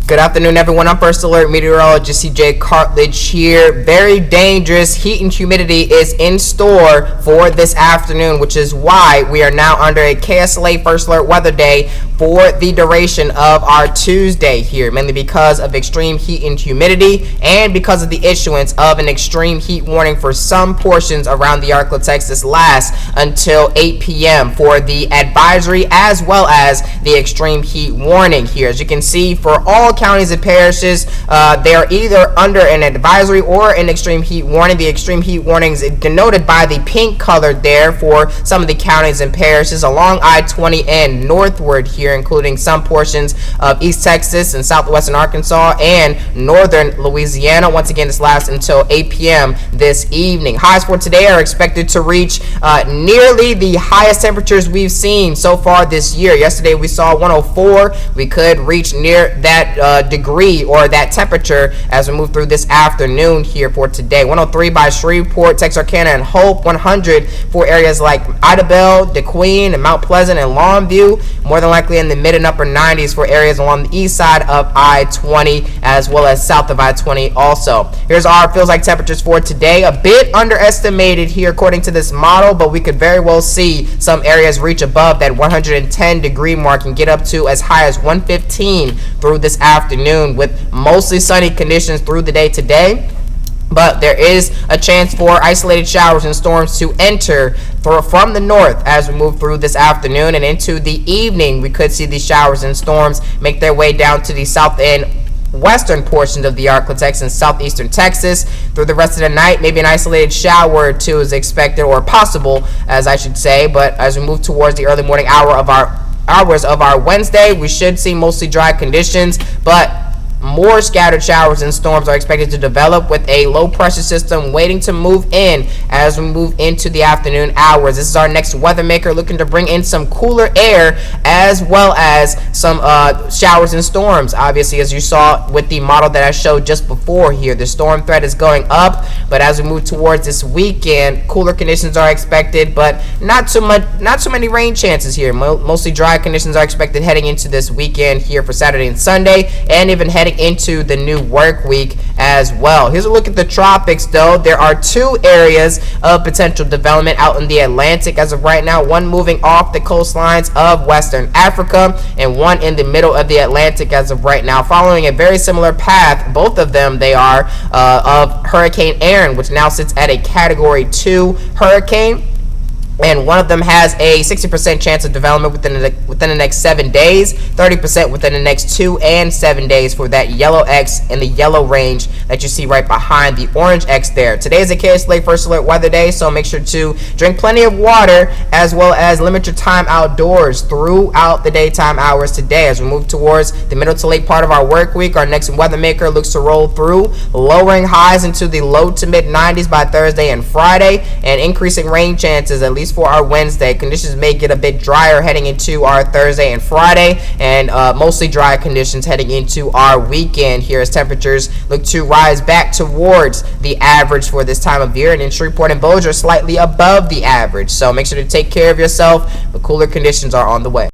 Good afternoon, everyone. I'm First Alert Meteorologist CJ Cartledge here. Very dangerous heat and humidity is in store for this afternoon, which is why we are now under a KSLA First Alert weather day for the duration of our Tuesday here, mainly because of extreme heat and humidity and because of the issuance of an extreme heat warning for some portions around the Arklaw, Texas, lasts until 8 p.m. for the advisory as well as the extreme heat warning here. As you can see, for all counties and parishes, they are either under an advisory or an extreme heat warning. The extreme heat warnings denoted by the pink color there for some of the counties and parishes along I-20 and northward here, including some portions of East Texas and southwestern Arkansas and northern Louisiana. Once again, this lasts until 8 p.m. this evening. Highs for today are expected to reach nearly the highest temperatures we've seen so far this year. Yesterday we saw 104. We could reach near that degree or that temperature as we move through this afternoon here for today. 103 by Shreveport, Texarkana, and Hope. 100 for areas like Idabel, DeQueen, and Mount Pleasant and Longview. More than likely in the mid and upper 90s for areas along the east side of I-20 as well as south of I-20 also. Here's our feels like temperatures for today. A bit underestimated here according to this model, but we could very well see some areas reach above that 110 degree mark and get up to as high as 115 through this afternoon with mostly sunny conditions through the day today. But there is a chance for isolated showers and storms to enter from the north as we move through this afternoon and into the evening. We could see these showers and storms make their way down to the south and western portions of the Arklaw, Texas, and southeastern Texas. Through the rest of the night, maybe an isolated shower or two is expected, or possible, as I should say. But as we move towards the early morning hours of our Wednesday, we should see mostly dry conditions, but more scattered showers and storms are expected to develop with a low pressure system waiting to move in as we move into the afternoon hours. This is our next weather maker looking to bring in some cooler air as well as some showers and storms. Obviously, as you saw with the model that I showed just before here, the storm threat is going up, but as we move towards this weekend, cooler conditions are expected, but not too many rain chances here. Mostly dry conditions are expected heading into this weekend here for Saturday and Sunday, and even heading into the new work week as well. Here's a look at the tropics, though. There are two areas of potential development out in the Atlantic as of right now, one moving off the coastlines of Western Africa and one in the middle of the Atlantic as of right now, following a very similar path. Both of them, they are of Hurricane Aaron, which now sits at a Category 2 hurricane. And one of them has a 60% chance of development within the next 7 days, 30% within the next 2 and 7 days for that yellow X in the yellow range that you see right behind the orange X there. Today is a KSLA First Alert weather day, so make sure to drink plenty of water as well as limit your time outdoors throughout the daytime hours today. As we move towards the middle to late part of our work week, our next weather maker looks to roll through, lowering highs into the low to mid 90s by Thursday and Friday, and increasing rain chances at least for our Wednesday. Conditions may get a bit drier heading into our Thursday and Friday, and mostly dry conditions heading into our weekend here as temperatures look to rise back towards the average for this time of year, and in Shreveport and Bossier slightly above the average. So make sure to take care of yourself. The cooler conditions are on the way.